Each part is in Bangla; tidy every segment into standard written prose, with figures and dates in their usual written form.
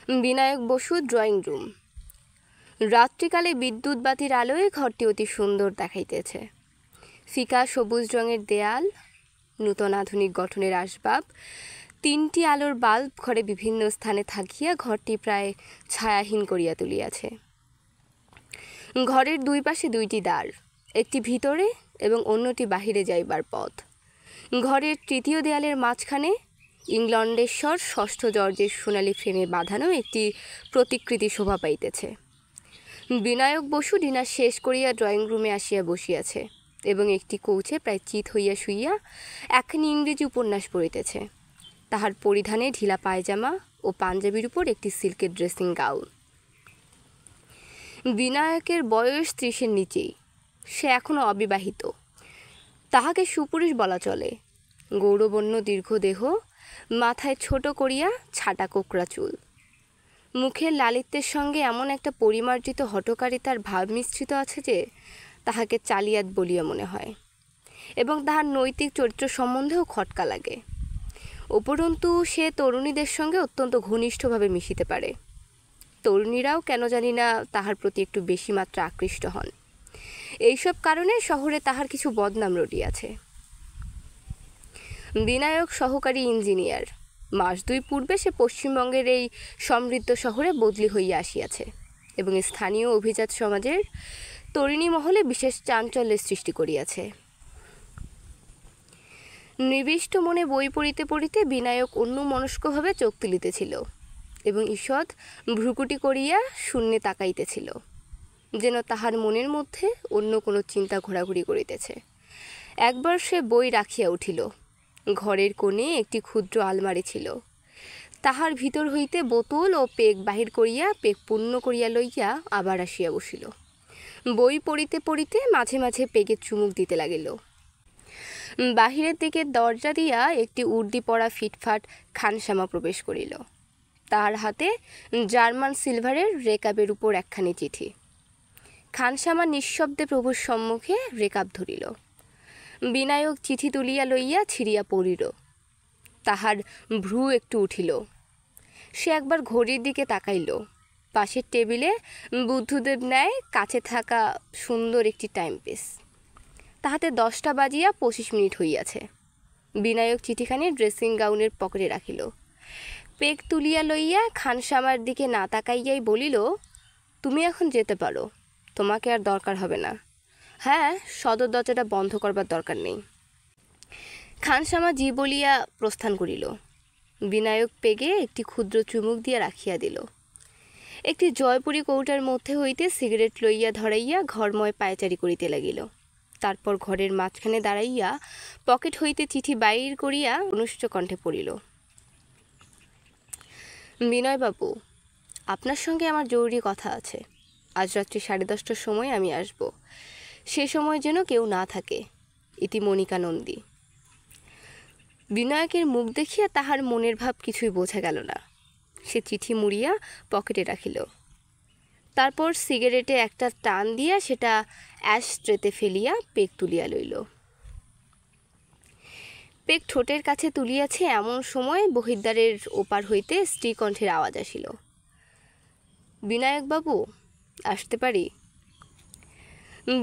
Vinayak Basu drawing room. রাত্রিকালে বিদ্যুৎ বাতির আলোয় ঘরটি অতি সুন্দর দেখাইতেছে। ফিকা সবুজ রঙের দেয়াল, নূতন আধুনিক গঠনের আসবাব, 3টি আলোর বাল্ব ঘরে বিভিন্ন স্থানে থাকিয়া ঘরটি প্রায় ছায়াহীন করিয়া তুলিয়াছে। ঘরের 2 পাশে 2টি দ্বার, একটি ভিতরে এবং অন্যটি বাহিরে যাইবার পথ। ঘরের 3য় দেয়ালের মাঝখানে ইংল্যান্ডেশ্বর 6ষ্ঠ জর্জের সোনালী ফ্রেমে বাঁধানো একটি প্রতিকৃতি শোভা পাইতেছে। বিনায়ক বসু ডিনার শেষ করিয়া ড্রয়িং রুমে আসিয়া বসিয়াছে এবং একটি কৌচে প্রায় চিত হইয়া শুইয়া একখানি ইংরেজি উপন্যাস পড়িতেছে। তাহার পরিধানে ঢিলা পায়জামা ও পাঞ্জাবির উপর একটি সিল্কের ড্রেসিং গাউন। বিনায়কের বয়স 30-এর নিচেই। সে এখনও অবিবাহিত। তাহাকে সুপুরুষ বলা চলে। গৌরবর্ণ দীর্ঘ দেহ, মাথায় ছোট করিয়া ছাটা কোকড়া চুল, মুখের লালিত্যের সঙ্গে এমন একটা পরিমার্জিত হঠকারিতার ভাব মিশ্রিত আছে যে তাহাকে চালিয়াত বলিয়া মনে হয় এবং তাহার নৈতিক চরিত্র সম্বন্ধেও খটকা লাগে। উপরন্তু সে তরুণীদের সঙ্গে অত্যন্ত ঘনিষ্ঠভাবে মিশিতে পারে। তরুণীরাও কেন জানি না তাহার প্রতি একটু বেশি মাত্রা আকৃষ্ট হন। এইসব কারণে শহরে তাহার কিছু বদনাম রটিয়াছে। বিনায়ক সহকারী ইঞ্জিনিয়ার। মাস 2 পূর্বে সে পশ্চিমবঙ্গের এই সমৃদ্ধ শহরে বদলি হইয়া আসিয়াছে এবং স্থানীয় অভিজাত সমাজের তরুণী মহলে বিশেষ চাঞ্চল্যের সৃষ্টি করিয়াছে। নিবিষ্ট মনে বই পড়িতে পড়িতে বিনায়ক অন্যমনস্কভাবে চোখ তুলিতেছিল এবং ঈষৎ ভ্রুকুটি করিয়া শূন্যে তাকাইতেছিল, যেন তাহার মনের মধ্যে অন্য কোনো চিন্তা ঘোরাঘুরি করিতেছে। একবার সে বই রাখিয়া উঠিল। ঘরের কোণে একটি ক্ষুদ্র আলমারি ছিল। তাহার ভিতর হইতে বোতল ও পেগ বাহির করিয়া পেগ পূর্ণ করিয়া লইয়া আবার আসিয়া বসিল। বই পড়িতে পড়িতে মাঝে মাঝে পেগে চুমুক দিতে লাগিল। বাহিরের দিকে দরজা দিয়া একটি উর্দি পরা ফিটফাট খানসামা প্রবেশ করিল। তাহার হাতে জার্মান সিলভারের রেকাবের উপর একখানি চিঠি। খানসামা নিঃশব্দে প্রভুর সম্মুখে রেকাব ধরিল। বিনায়ক চিঠি তুলিয়া লইয়া ছিঁড়িয়া পড়িল। তাহার ভ্রু একটু উঠিল। সে একবার ঘড়ির দিকে তাকাইল। পাশের টেবিলে বুদ্ধদেব ন্যায় কাছে থাকা সুন্দর একটি টাইমপিস। তাহাতে 10টা বাজিয়া 25 মিনিট হইয়াছে। বিনায়ক চিঠিখানি ড্রেসিং গাউনের পকেটে রাখিল। পেগ তুলিয়া লইয়া খানসামার দিকে না তাকাইয়াই বলিল, তুমি এখন যেতে পারো, তোমাকে আর দরকার হবে না। হ্যাঁ, সদর দরজাটা বন্ধ করবার দরকার নেই। খানসামা জি বলিয়া প্রস্থান করিল। বিনায়ক পেগে একটি ক্ষুদ্র চুমুক দিয়া রাখিয়া দিল। একটি জয়পুরী কৌটার মধ্যে হইতে সিগারেট লইয়া ধরাইয়া ঘরময় পায়চারি করিতে লাগিল। তারপর ঘরের মাঝখানে দাঁড়াইয়া পকেট হইতে চিঠি বাইর করিয়া অনুষ্ঠ কণ্ঠে পড়িল, বিনয়বাবু, আপনার সঙ্গে আমার জরুরি কথা আছে। আজ রাত্রি 10:30টার সময় আমি আসব। সে সময় যেন কেউ না থাকে। ইতি মনিকা নন্দী। বিনায়কের মুখ দেখিয়া তাহার মনের ভাব কিছুই বোঝা গেল না। সে চিঠি মুড়িয়া পকেটে রাখিল। তারপর সিগারেটে একটা টান দিয়া সেটা অ্যাশ ট্রেতে ফেলিয়া পেগ তুলিয়া লইল। পেগ ঠোঁটের কাছে তুলিয়াছে এমন সময় বহির্দ্বারের ওপার হইতে স্ত্রী কণ্ঠের আওয়াজ আসিল, বিনায়কবাবু, আসতে পারি?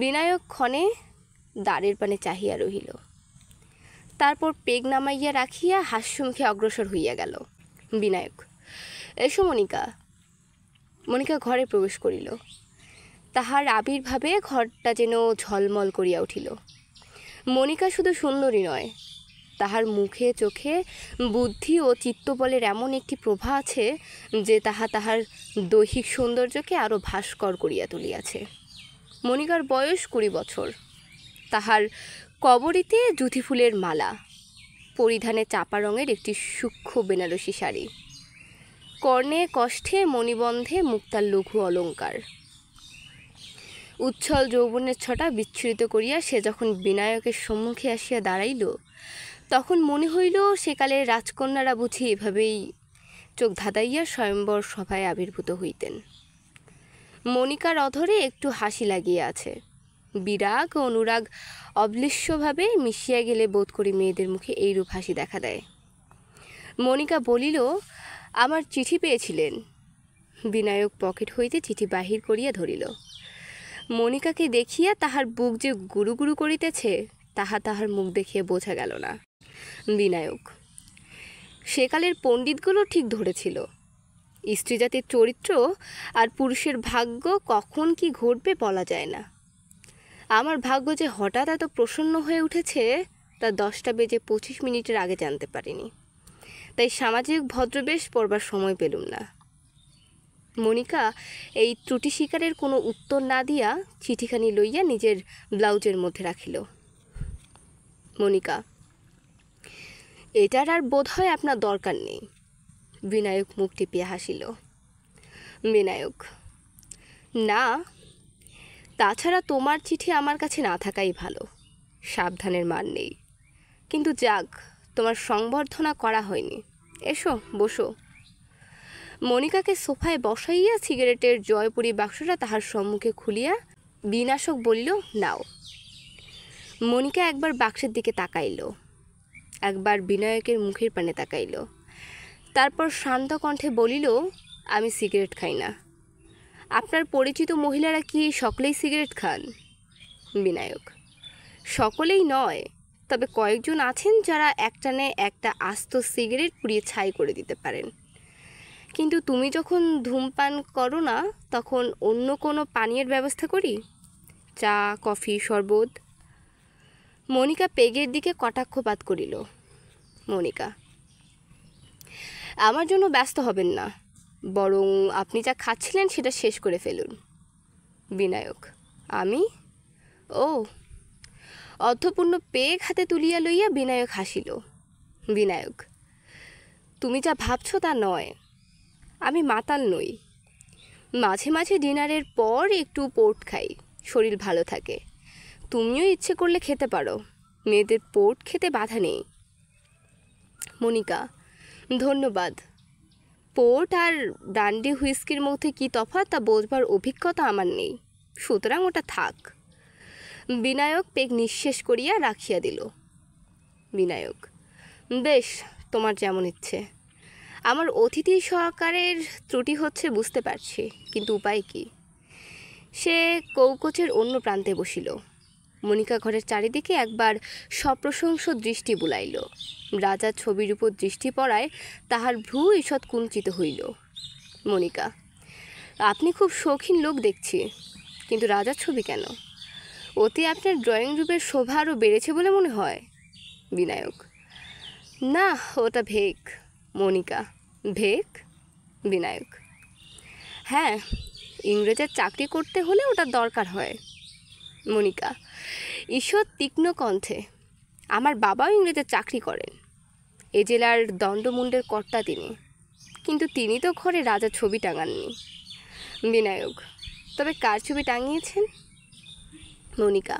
বিনায়ক ক্ষণে দ্বারের পানে চাহিয়া রহিল। তারপর পেগ নামাইয়া রাখিয়া হাস্যমুখে অগ্রসর হইয়া গেল। বিনায়ক, এসো মনিকা। মনিকা ঘরে প্রবেশ করিল। তাহার আবির্ভাবে ঘরটা যেন ঝলমল করিয়া উঠিল। মনিকা শুধু সুন্দরী নয়, তাহার মুখে চোখে বুদ্ধি ও চিত্তবলের এমন একটি প্রভা আছে যে তাহার দৈহিক সৌন্দর্যকে আরও ভাস্কর করিয়া তুলিয়াছে। মনিকার বয়স 20 বছর। তাহার কবরীতে জুথি ফুলের মালা, পরিধানে চাপা রঙের একটি সূক্ষ্ম বেনারসি শাড়ি, কর্ণে কষ্ঠে মণিবন্ধে মুক্তার লঘু অলঙ্কার। উচ্ছল যৌবনের ছটা বিচ্ছুরিত করিয়া সে যখন বিনায়কের সম্মুখে আসিয়া দাঁড়াইল, তখন মনে হইল সেকালের রাজকন্যারা বুঝি এভাবেই চোখ ধাঁধাইয়া স্বয়ম্বর সভায় আবির্ভূত হইতেন। মনিকার অধরে একটু হাসি লাগিয়া আছে। বিরাগ ও অনুরাগ অবলিশ্যভাবে মিশিয়া গেলে বোধ করি মেয়েদের মুখে এইরূপ হাসি দেখা দেয়। মনিকা বলিল, আমার চিঠি পেয়েছিলেন? বিনায়ক পকেট হইতে চিঠি বাহির করিয়া ধরিল। মনিকাকে দেখিয়া তাহার বুক যে গুরু গুরু করিতেছে তাহা তাহার মুখ দেখিয়া বোঝা গেল না। বিনায়ক সেকালের পণ্ডিতগুলো ঠিক ধরেছিল, স্ত্রীজাতির চরিত্র আর পুরুষের ভাগ্য কখন কি ঘটবে বলা যায় না। আমার ভাগ্য যে হঠাৎ এত প্রসন্ন হয়ে উঠেছে তা 10:25 আগে জানতে পারিনি, তাই সামাজিক ভদ্রবেশ পড়বার সময় পেলুম না। মনিকা এই ত্রুটি শিকারের কোনো উত্তর না দিয়া চিঠিখানি লইয়া নিজের ব্লাউজের মধ্যে রাখিল। মনিকা, এটার আর বোধ হয় আপনার দরকার নেই। বিনায়ক মুখ টিপিয়া হাসিল। বিনায়ক, না, তাছাড়া তোমার চিঠি আমার কাছে না থাকাই ভালো, সাবধানের মান নেই। কিন্তু যাক, তোমার সংবর্ধনা করা হয়নি। এসো বসো। মনিকাকে সোফায় বসাইয়া সিগারেটের জয়পুরি বাক্সটা তাহার সম্মুখে খুলিয়া বিনাশক বলিল, নাও। মনিকা একবার বাক্সের দিকে তাকাইল, একবার বিনায়কের মুখের পানে তাকাইল, তারপর শান্ত কণ্ঠে বলিল, আমি সিগারেট খাই না। আপনার পরিচিত মহিলারা কি সকলেই সিগারেট খান? বিনায়ক, সকলেই নয়, তবে কয়েকজন আছেন যারা একটানে একটা আস্ত সিগারেট পুড়িয়ে ছাই করে দিতে পারেন। কিন্তু তুমি যখন ধূমপান করো না, তখন অন্য কোনো পানীয়ের ব্যবস্থা করি, চা, কফি, শরবত। মনিকা পেগের দিকে কটাক্ষপাত করিল। মনিকা, আমার জন্য ব্যস্ত হবেন না, বরং আপনি যা খাচ্ছিলেন সেটা শেষ করে ফেলুন। বিনায়ক, আমি? ও। অর্থপূর্ণ পেগ হাতে তুলিয়া লইয়া বিনায়ক হাসিল। বিনায়ক, তুমি যা ভাবছ তা নয়, আমি মাতাল নই। মাঝে মাঝে ডিনারের পর একটু পোর্ট খাই, শরীর ভালো থাকে। তুমিও ইচ্ছে করলে খেতে পারো, মেয়েদের পোর্ট খেতে বাধা নেই। মনিকা, ধন্যবাদ। পোর্ট আর ব্রান্ডি হুইস্কির মধ্যে কী তফাৎ তা বোঝবার অভিজ্ঞতা আমার নেই, সুতরাং ওটা থাক। বিনায়ক পেগ নিঃশেষ করিয়া রাখিয়া দিল। বিনায়ক, বেশ, তোমার যেমন ইচ্ছে। আমার অতিথি সহকারের ত্রুটি হচ্ছে বুঝতে পারছি, কিন্তু উপায় কি? সে কৌকোচের অন্য প্রান্তে বসিল। মনিকা ঘরের চারিদিকে একবার সপ্রশংস দৃষ্টি বুলাইল। রাজার ছবির উপর দৃষ্টি পড়ায় তাহার ভ্রু ঈষৎ কুঞ্চিত হইল। মনিকা, আপনি খুব শৌখিন লোক দেখছি, কিন্তু রাজার ছবি কেন? ওতে আপনার ড্রয়িং রুমের শোভা আরও বেড়েছে বলে মনে হয়। বিনায়ক, না, ওটা ভেক। মনিকা, ভেক? বিনায়ক, হ্যাঁ, ইংরেজের চাকরি করতে হলে ওটা দরকার হয়। মনিকা ঈষৎ তীক্ষ্ণ কণ্ঠে, আমার বাবাও ইংরেজের চাকরি করেন, এ জেলার দণ্ডমুণ্ডের কর্তা তিনি, কিন্তু তিনি তো ঘরে রাজার ছবি টাঙাননি। বিনায়ক, তবে কার ছবি টাঙিয়েছেন? মনিকা,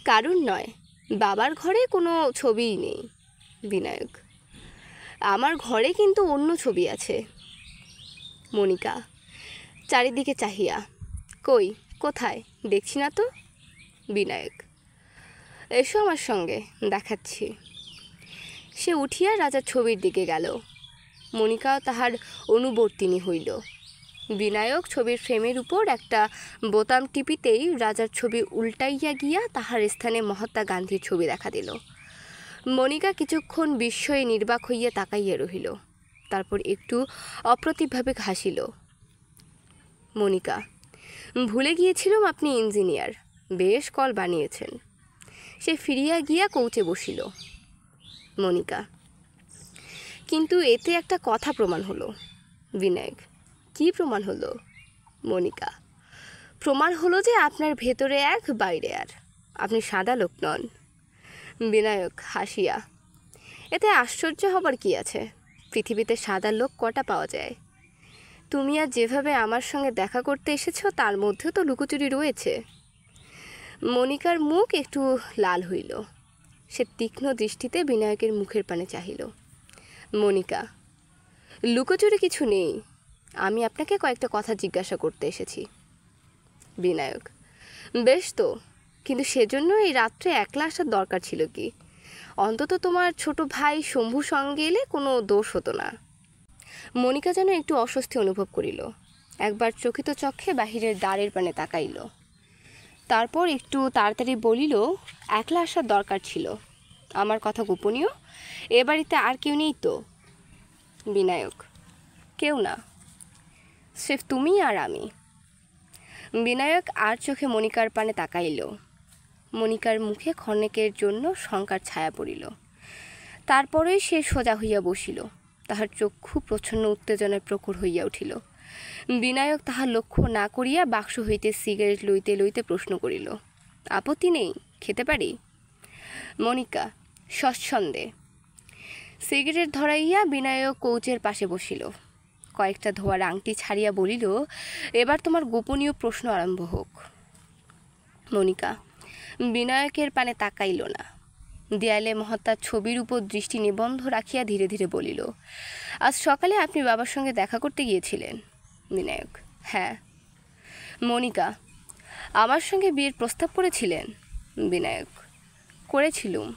কারুর নয়, বাবার ঘরে কোনো ছবিই নেই। বিনায়ক, আমার ঘরে কিন্তু অন্য ছবি আছে। মনিকা চারিদিকে চাহিয়া, কই, কোথায়, দেখছি না তো। বিনায়ক, এসো আমার সঙ্গে, দেখাচ্ছি। সে উঠিয়া রাজার ছবির দিকে গেল। মনিকাও তাহার অনুবর্তিনী হইল। বিনায়ক ছবির ফ্রেমের উপর একটা বোতাম টিপিতেই রাজার ছবি উল্টাইয়া গিয়া তাহার স্থানে মহাত্মা গান্ধীর ছবি দেখা দিল। মনিকা কিছুক্ষণ বিস্ময়ে নির্বাক হইয়া তাকাইয়া রহিল, তারপর একটু অপ্রতিভভাবে হাসিল। মনিকা, ভুলে গিয়েছিলাম আপনি ইঞ্জিনিয়ার, বেশ কল বানিয়েছেন। সে ফিরিয়া গিয়া কৌচে বসিল। মনিকা, কিন্তু এতে একটা কথা প্রমাণ হলো। বিনায়ক, কি প্রমাণ হলো? মনিকা, প্রমাণ হলো যে আপনার ভেতরে এক, বাইরে আর, আপনি সাদা লোক নন। বিনায়ক হাসিয়া, এতে আশ্চর্য হবার কি আছে? পৃথিবীতে সাদা লোক কটা পাওয়া যায়? তুমি আর যেভাবে আমার সঙ্গে দেখা করতে এসেছো তার মধ্যেও তো লুকোচুরি রয়েছে। মনিকার মুখ একটু লাল হইল। সে তীক্ষ্ণ দৃষ্টিতে বিনায়কের মুখের পানে চাহিল। মনিকা, লুকোচুরি কিছু নেই, আমি আপনাকে কয়েকটা কথা জিজ্ঞাসা করতে এসেছি। বিনায়ক, বেশ তো, কিন্তু সেজন্য এই রাত্রে একলা আসার দরকার ছিল কি? অন্তত তোমার ছোট ভাই শম্ভু সঙ্গে এলে কোনো দোষ হতো না। মনিকা যেন একটু অস্বস্তি অনুভব করিল। একবার চকিত চক্ষে বাহিরের দ্বারের পানে তাকাইল, তারপর একটু তাড়াতাড়ি বলিল, একলা আসার দরকার ছিল। আমার কথা গোপনীয়? এ বাড়িতে আর কেউ নেই তো? বিনায়ক: কেউ না, স্রেফ তুমি আর আমি। বিনায়ক আর চোখে মনিকার পানে তাকাইল। মনিকার মুখে ক্ষণেকের জন্য শঙ্কার ছায়া পড়িল। তারপরেই সে সোজা হইয়া বসিল। তাহার চক্ষু প্রচ্ছন্ন উত্তেজনায় প্রখর হইয়া উঠিল। বিনায়ক তাহার লক্ষ্য না করিয়া বাক্স হইতে সিগারেট লইতে লইতে প্রশ্ন করিল, আপত্তি নেই, খেতে পারি? মনিকা স্বচ্ছন্দে সিগারেট ধরাইয়া বিনায়ক কৌচের পাশে বসিল। কয়েকটা ধোয়ার আংটি ছাড়িয়া বলিল, এবার তোমার গোপনীয় প্রশ্ন আরম্ভ হোক। মনিকা বিনায়কের পানে তাকাইল না। দেয়ালে মহাত্মার ছবির উপর দৃষ্টি নিবন্ধ রাখিয়া ধীরে ধীরে বলিল, আজ সকালে আপনি বাবার সঙ্গে দেখা করতে গিয়েছিলেন? বিনায়ক: হ্যাঁ। মনিকা: আমার সঙ্গে বিয়ের প্রস্তাব করেছিলেন? বিনায়ক: করেছিলুম।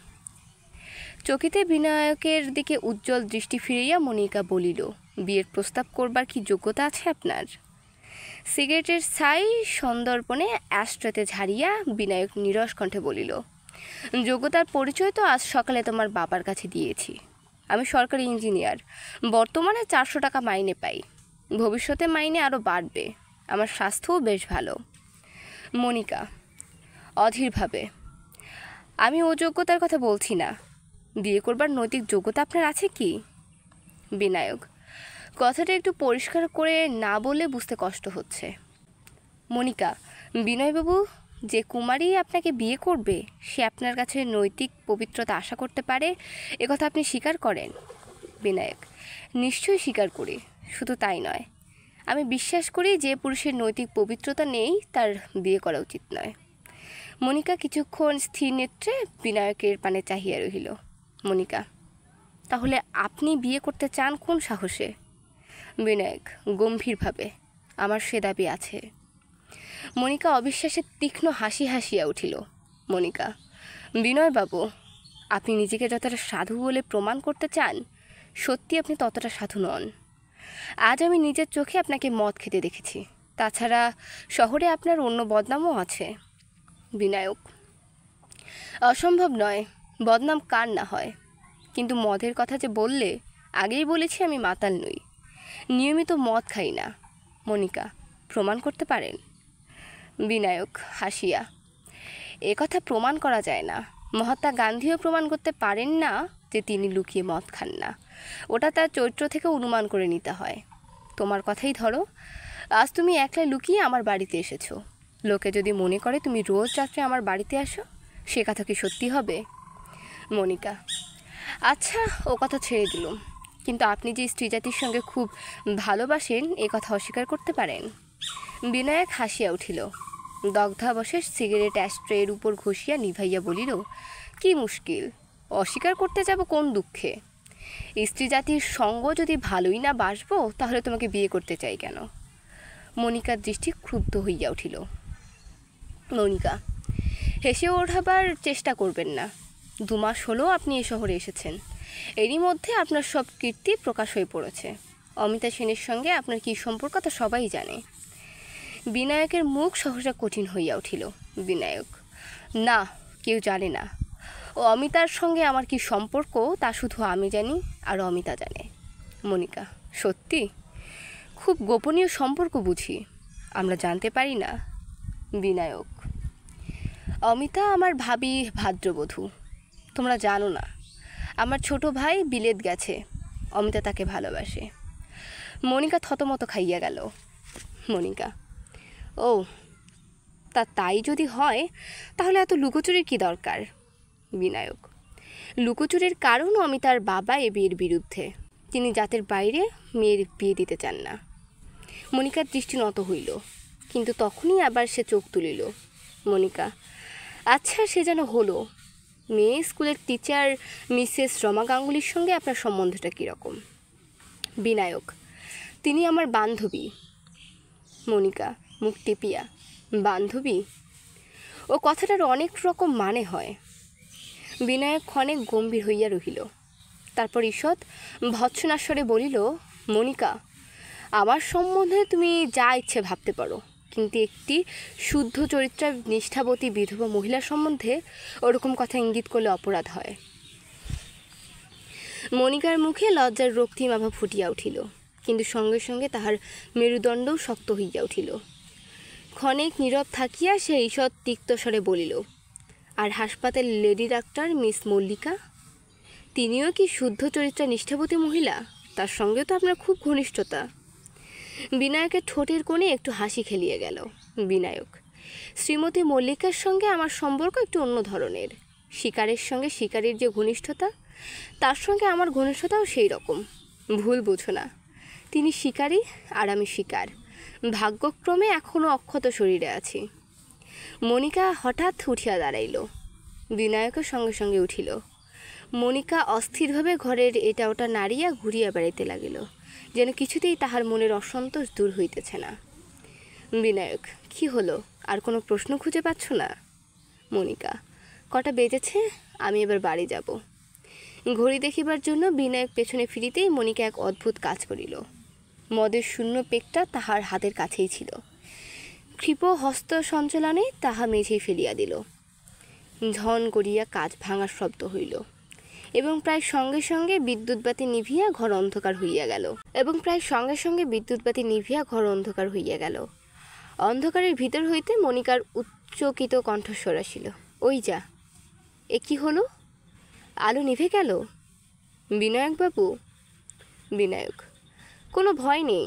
চকিতে বিনায়কের দিকে উজ্জ্বল দৃষ্টি ফিরাইয়া মনিকা বলিল, বিয়ের প্রস্তাব করবার কি যোগ্যতা আছে আপনার? সিগারেটের ছাই সন্দর্পণে অ্যাশট্রেতে ঝাড়িয়া বিনায়ক নিরস কণ্ঠে বলিল, যোগ্যতার পরিচয় তো আজ সকালে তোমার বাবার কাছে দিয়েছি। আমি সরকারি ইঞ্জিনিয়ার, বর্তমানে 400 টাকা মাইনে পাই। ভবিষ্যতে মাইনে আরও বাড়বে। আমার স্বাস্থ্যও বেশ ভালো। মনিকা অধীরভাবে: আমি ও যোগ্যতার কথা বলছি না। বিয়ে করবার নৈতিক যোগ্যতা আপনার আছে কি? বিনায়ক: কথাটা একটু পরিষ্কার করে না বলে বুঝতে কষ্ট হচ্ছে। মনিকা: বিনয়বাবু, যে কুমারী আপনাকে বিয়ে করবে সে আপনার কাছে নৈতিক পবিত্রতা আশা করতে পারে, একথা আপনি স্বীকার করেন? বিনায়ক: নিশ্চয়ই স্বীকার করি। শুধু তাই নয়, আমি বিশ্বাস করি যে পুরুষের নৈতিক পবিত্রতা নেই তার বিয়ে করা উচিত নয়। মনিকা কিছুক্ষণ স্থির নেত্রে বিনায়কের পানে চাহিয়া রহিল। মনিকা: তাহলে আপনি বিয়ে করতে চান কোন সাহসে? বিনায়ক গম্ভীরভাবে: আমার সে দাবি আছে। মনিকা অবিশ্বাসের তীক্ষ্ণ হাসি হাসিয়া উঠিল। মনিকা: বিনয়বাবু, আপনি নিজেকে যতটা সাধু বলে প্রমাণ করতে চান, সত্যি আপনি ততটা সাধু নন। আজ আমি নিজের চোখে আপনাকে মদ খেতে দেখেছি। তাছাড়া শহরে আপনার অন্য বদনামও আছে। বিনায়ক: অসম্ভব নয়, বদনাম কার না হয়, কিন্তু মদের কথা যে বললে, আগেই বলেছি আমি মাতাল নই, নিয়মিত মদ খাই না। মনিকা: প্রমাণ করতে পারেন? বিনায়ক হাসিয়া: এ কথা প্রমাণ করা যায় না। মহাত্মা গান্ধীও প্রমাণ করতে পারেন না যে তিনি লুকিয়ে মদ খান না। ওটা তার চরিত্র থেকে অনুমান করে নিতে হয়। তোমার কথাই ধরো, আজ তুমি একলা লুকিয়ে আমার বাড়িতে এসেছো। লোকে যদি মনে করে তুমি রোজ রাত্রে আমার বাড়িতে আসো, সে কথা কি সত্যি হবে? মনিকা: আচ্ছা, ও কথা ছেড়ে দিলুম, কিন্তু আপনি যে স্ত্রী জাতির সঙ্গে খুব ভালোবাসেন এ কথা অস্বীকার করতে পারেন? বিনায়ক হাসিয়া উঠিল। দগ্ধাবশেষ সিগারেট অ্যাশট্রের উপর ঘষিয়া নিভাইয়া বলিল, কি মুশকিল, অস্বীকার করতে যাব কোন দুঃখে? স্ত্রী জাতির সঙ্গ যদি ভালোই না বাসবো, তাহলে তোমাকে বিয়ে করতে চাই কেন? মনিকার দৃষ্টি ক্ষুব্ধ হইয়া উঠিল। মনিকা: হেসে ওঠাবার চেষ্টা করবেন না। 2 মাস হলো আপনি এ শহরে এসেছেন। এরই মধ্যে আপনার সব কীর্তি প্রকাশ হয়ে পড়েছে। অমিতা সেনের সঙ্গে আপনার কী সম্পর্ক তা সবাই জানে। বিনায়কের মুখ সহসা কঠিন হইয়া উঠিল। বিনায়ক: না, কেউ জানে না। ও অমিতার সঙ্গে আমার কি সম্পর্ক তা শুধু আমি জানি আর অমিতা জানে। মনিকা: সত্যি? খুব গোপনীয় সম্পর্ক বুঝি, আমরা জানতে পারি না? বিনায়ক: অমিতা আমার ভাবি ভাদ্রবধূ, তোমরা জানো না। আমার ছোট ভাই বিলেত গেছে, অমিতা তাকে ভালোবাসে। মনিকা থতমত খাইয়া গেল। মনিকা: ও, তাই যদি হয় তাহলে এত লুকোচুরির কী দরকার? বিনায়ক: লুকোচুরির কারণ অমিতার বাবা এ বিয়ের বিরুদ্ধে। তিনি জাতের বাইরে মেয়ের বিয়ে দিতে চান না। মনিকার দৃষ্টি নত হইল, কিন্তু তখনই আবার সে চোখ তুলিল। মনিকা: আচ্ছা, সে যেন হলো। মেয়ে স্কুলের টিচার মিসেস রমা গাঙ্গুলির সঙ্গে আপনার সম্বন্ধটা কীরকম? বিনায়ক: তিনি আমার বান্ধবী। মনিকা মুখ টিপিয়া: বান্ধবী? ও কথাটার অনেক রকম মানে হয়। বিনায়ক ক্ষণেক গম্ভীর হইয়া রহিল। তারপর ঈষৎ ভৎসনাস্বরে বলিল, মনিকা, আমার সম্বন্ধে তুমি যা ইচ্ছে ভাবতে পারো, কিন্তু একটি শুদ্ধ চরিত্রা নিষ্ঠাবতী বিধবা মহিলার সম্বন্ধে ওরকম কথা ইঙ্গিত করলে অপরাধ হয়। মনিকার মুখে লজ্জার রক্তিম আভা ফুটিয়া উঠিল, কিন্তু সঙ্গে সঙ্গে তাহার মেরুদণ্ডও শক্ত হইয়া উঠিল। ক্ষণেক নীরব থাকিয়া সে ঈষৎ তিক্তস্বরে বলিল, আর হাসপাতাল লেডি ডাক্তার মিস মল্লিকা, তিনিও কি শুদ্ধ চরিত্রা নিষ্ঠাবতী মহিলা? তার সঙ্গেও তো আপনার খুব ঘনিষ্ঠতা। বিনায়কের ঠোঁটের কোণে একটু হাসি খেলিয়ে গেল। বিনায়ক, শ্রীমতী মল্লিকার সঙ্গে আমার সম্পর্ক একটু অন্য ধরনের। শিকারের সঙ্গে শিকারীর যে ঘনিষ্ঠতা, তার সঙ্গে আমার ঘনিষ্ঠতাও সেই রকম। ভুল বুঝো না, তিনি শিকারী আর আমি শিকার। ভাগ্যক্রমে এখনও অক্ষত শরীরে আছি। মনিকা হঠাৎ উঠিয়া দাঁড়াইল। বিনায়কের সঙ্গে সঙ্গে উঠিল। মনিকা অস্থিরভাবে ঘরের এটা ওটা নাড়িয়া ঘুরিয়া বেড়াইতে লাগিল, যেন কিছুতেই তাহার মনের অসন্তোষ দূর হইতেছে না। বিনায়ক, কি হলো? আর কোনো প্রশ্ন খুঁজে পাচ্ছ না? মনিকা, কটা বেজেছে, আমি এবার বাড়ি যাব। ঘড়ি দেখিবার জন্য বিনায়ক পেছনে ফিরিতেই মনিকা এক অদ্ভুত কাজ করিল। মদের শূন্য পেকটা তাহার হাতের কাছেই ছিল। কৃপ হস্ত সঞ্চালনে তাহা মেঝেই ফেলিয়া দিল। ঝন করিয়া কাজ ভাঙার শব্দ হইল, এবং প্রায় সঙ্গে সঙ্গে বিদ্যুৎবাতি নিভিয়া ঘর অন্ধকার হইয়া গেল। অন্ধকারের ভিতর হইতে মনিকার উচ্চকিত কণ্ঠস্বর আসিল, ওই যা, এ কি হলো? আলো নিভে গেল। বিনায়কবাবু। বিনায়ক, কোনো ভয় নেই,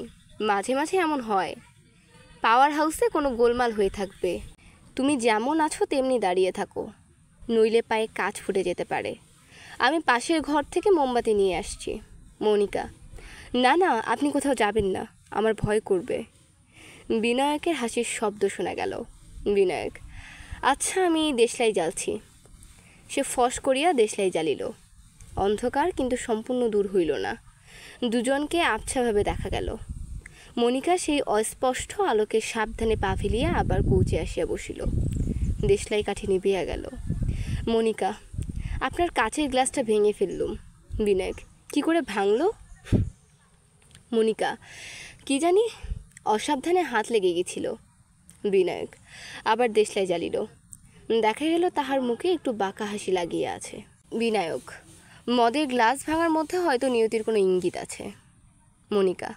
মাঝে মাঝে এমন হয়। পাওয়ার হাউসে কোনো গোলমাল হয়ে থাকবে। তুমি যেমন আছো তেমনি দাঁড়িয়ে থাকো, নইলে পায়ে কাঁচ ফুটে যেতে পারে। আমি পাশের ঘর থেকে মোমবাতি নিয়ে আসছি। মনিকা, না না, আপনি কোথাও যাবেন না, আমার ভয় করবে। বিনায়কের হাসির শব্দ শোনা গেল। বিনায়ক, আচ্ছা, আমি দেশলাই জ্বালছি। সে ফস করিয়া দেশলাই জ্বালিল। অন্ধকার কিন্তু সম্পূর্ণ দূর হইল না। দুজনকে আবছাভাবে দেখা গেল। মনিকা সেই অস্পষ্ট আলোকে সাবধানে পা ফেলিয়া আবার কৌচে আসিয়া বসিল। দেশলাই কাঠি নিভিয়া গেল। মনিকা, আপনার কাচের গ্লাসটা ভেঙে ফেললুম। বিনায়ক, কি করে ভাঙল? মনিকা, কি জানি, অসাবধানে হাত লেগে গেছিল। বিনায়ক আবার দেশলাই জ্বালিল। দেখা গেল তাহার মুখে একটু বাঁকা হাসি লাগিয়া আছে। বিনায়ক, মদের গ্লাস ভাঙার মধ্যে হয়তো নিয়তির কোনো ইঙ্গিত আছে। মনিকা,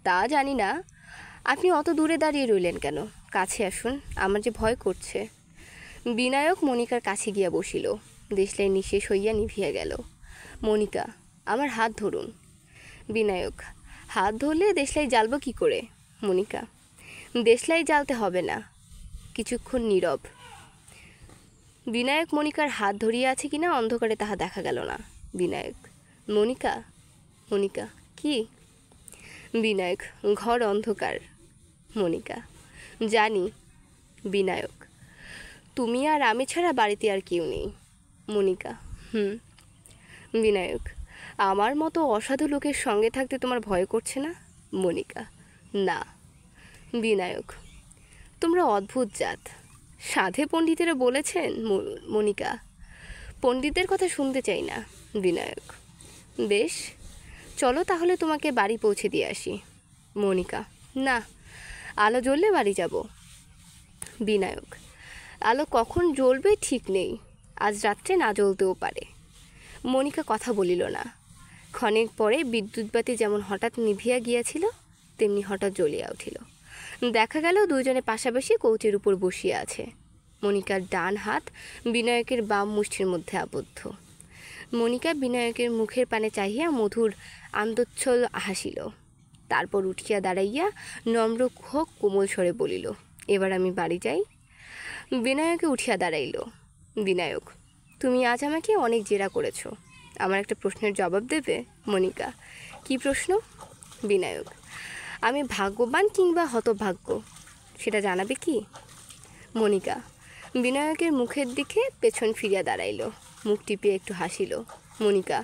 তা জানি না। আপনি অত দূরে দাঁড়িয়ে রইলেন কেন? কাছে আসুন, আমার যে ভয় করছে। বিনায়ক মনিকার কাছে গিয়া বসিল। দেশলাই নিঃশেষ হইয়া নিভিয়া গেল। মনিকা, আমার হাত ধরুন। বিনায়ক, হাত ধরলে দেশলাই জ্বালব কি করে? মনিকা, দেশলাই জ্বালতে হবে না। কিছুক্ষণ নীরব। বিনায়ক মনিকার হাত ধরিয়া আছে কিনা অন্ধকারে তাহা দেখা গেল না। বিনায়ক, মনিকা। মনিকা, কি? বিনায়ক, ঘর অন্ধকার। মনিকা, জানি। বিনায়ক, তুমি আর আমি ছাড়া বাড়িতে আর কেউ নেই। মনিকা, বিনায়ক, আমার মতো অসাধু লোকের সঙ্গে থাকতে তোমার ভয় করছে না? মনিকা, না। বিনায়ক, তোমরা অদ্ভুত জাত। সাধে পণ্ডিতেরা বলেছেন। মনিকা, পণ্ডিতদের কথা শুনতে চাই না। বিনায়ক, বেশ, চলো তাহলে তোমাকে বাড়ি পৌঁছে দিয়ে আসি। মনিকা, না, আলো জ্বললে বাড়ি যাব। বিনায়ক, আলো কখন জ্বলবে ঠিক নেই, আজ রাত্রে না জ্বলতেও পারে। মনিকা কথা বলিল না। ক্ষণেক পরে বিদ্যুৎবাতি যেমন হঠাৎ নিভিয়া গিয়াছিল তেমনি হঠাৎ জ্বলিয়া উঠিল। দেখা গেল দুইজনে পাশাপাশি কৌচের উপর বসিয়া আছে। মনিকার ডান হাত বিনায়কের বাম মুষ্টির মধ্যে আবদ্ধ। মনিকা বিনায়কের মুখের পানে চাহিয়া মধুর আন্দোচ্ছল হাসিল। তারপর উঠিয়া দাঁড়াইয়া নম্র কুহক কোমল স্বরে বলিল, এবার আমি বাড়ি যাই। বিনায়কে উঠিয়া দাঁড়াইল। বিনায়ক, তুমি আজ আমাকে অনেক জেরা করেছ, আমার একটা প্রশ্নের জবাব দেবে? মনিকা, কি প্রশ্ন? বিনায়ক, আমি ভাগ্যবান কিংবা হতভাগ্য সেটা জানাবে কি? মনিকা বিনায়কের মুখের দিকে পেছন ফিরিয়া দাঁড়াইল, মুখ টিপিয়ে একটু হাসিল। মনিকা,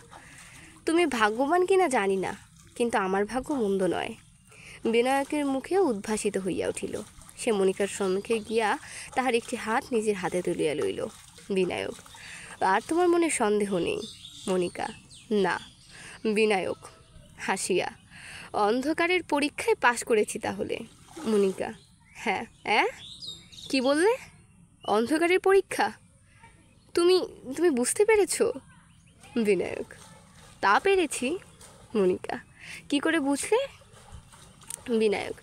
তুমি ভাগ্যবান কিনা জানি না, কিন্তু আমার ভাগ্য মন্দ নয়। বিনায়কের মুখে উদ্ভাসিত হইয়া উঠিল। সে মনিকার সম্মুখে গিয়া তাহার একটি হাত নিজের হাতে তুলিয়া লইল। বিনায়ক, আর তোমার মনে সন্দেহ নেই? মনিকা, না। বিনায়ক হাসিয়া, অন্ধকারের পরীক্ষায় পাশ করেছি তাহলে। মনিকা: হ্যাঁ। কি বললে? অন্ধকারের পরীক্ষা? তুমি তুমি বুঝতে পেরেছো? বিনায়ক: তা পেরেছি। মনিকা: কি করে বুঝলে? বিনায়ক: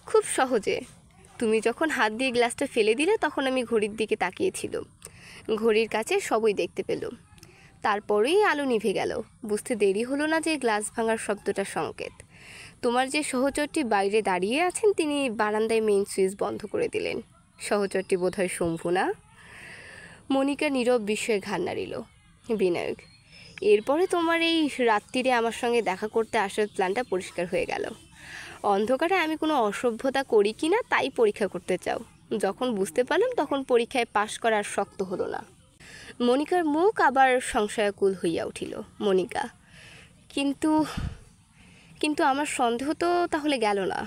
খুব সহজে। তুমি যখন হাত দিয়ে গ্লাসটা ফেলে দিলে তখন আমি ঘড়ির দিকে তাকিয়েছিলাম। ঘড়ির কাছে সবই দেখতে পেল। তারপরেই আলো নিভে গেল। বুঝতে দেরি হলো না যে গ্লাস ভাঙার শব্দটা সংকেত। তোমার যে সহচরটি বাইরে দাঁড়িয়ে আছেন তিনি বারান্দায় মেইন সুইচ বন্ধ করে দিলেন। সহচরটি বোধহয় শম্ভু, না? মনিকা নীরব বিস্ময়ে ঘাড় নাড়িল। বিনায়ক: এরপরে তোমার এই রাত্রিরে আমার সঙ্গে দেখা করতে আসার প্ল্যানটা পরিষ্কার হয়ে গেল। অন্ধকারে আমি কোনো অসভ্যতা করি কি না তাই পরীক্ষা করতে চাও। যখন বুঝতে পারলাম তখন পরীক্ষায় পাশ করার শক্ত হলো না। মনিকার মুখ আবার সংশয়াকুল হইয়া উঠিল। মনিকা: কিন্তু কিন্তু আমার সন্দেহ তো তাহলে গেল না।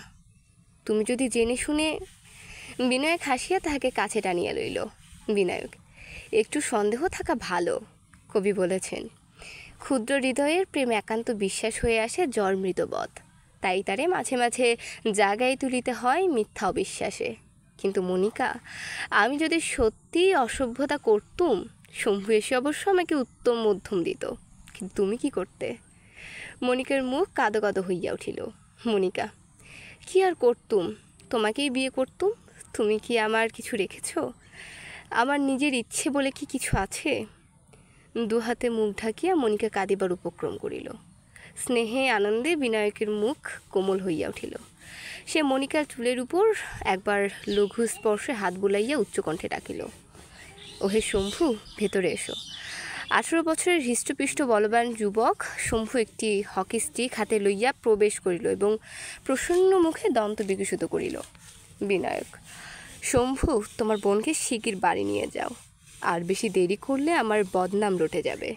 তুমি যদি জেনে শুনে... বিনায়ক হাসিয়া তাহাকে কাছে টানিয়া লইল। বিনায়ক: একটু সন্দেহ থাকা ভালো। কবি বলেছেন, ক্ষুদ্র হৃদয়ের প্রেম একান্ত বিশ্বাস হয়ে আসে জ্বর মৃতবৎ, তাই তারে মাঝে মাঝে জাগায় তুলিতে হয় মিথ্যা অবিশ্বাসে। কিন্তু মনিকা, আমি যদি সত্যি অসভ্যতা করতুম, শম্ভু এসে অবশ্য আমাকে উত্তম মধ্যম দিত। কিন্তু তুমি কি করতে? মনিকার মুখ কাঁদো কাঁদো হইয়া উঠিল। মনিকা: কি আর করতুম, তোমাকেই বিয়ে করতুম। তুমি কি আমার কিছু রেখেছ? আমার নিজের ইচ্ছে বলে কি কিছু আছে? দুহাতে মুখ ঢাকিয়া মনিকা কাঁদিবার উপক্রম করিল। স্নেহে আনন্দে বিনায়কের মুখ কোমল হইয়া উঠিল। সে মনিকার চুলের উপর একবার লঘু স্পর্শে হাত বুলাইয়া উচ্চকণ্ঠে ডাকিল, ওহে শম্ভু, ভেতরে এসো। 18 বছরের হৃষ্টপুষ্ট বলবান যুবক শম্ভু একটি হকি স্টিক হাতে লইয়া প্রবেশ করিল এবং প্রসন্ন মুখে দন্ত বিকশিত করিল। বিনায়ক: শম্ভু, তোমার বোনকে শিগগির বাড়ি নিয়ে যাও। আর বেশি দেরি করলে আমার বদনাম রটে যাবে।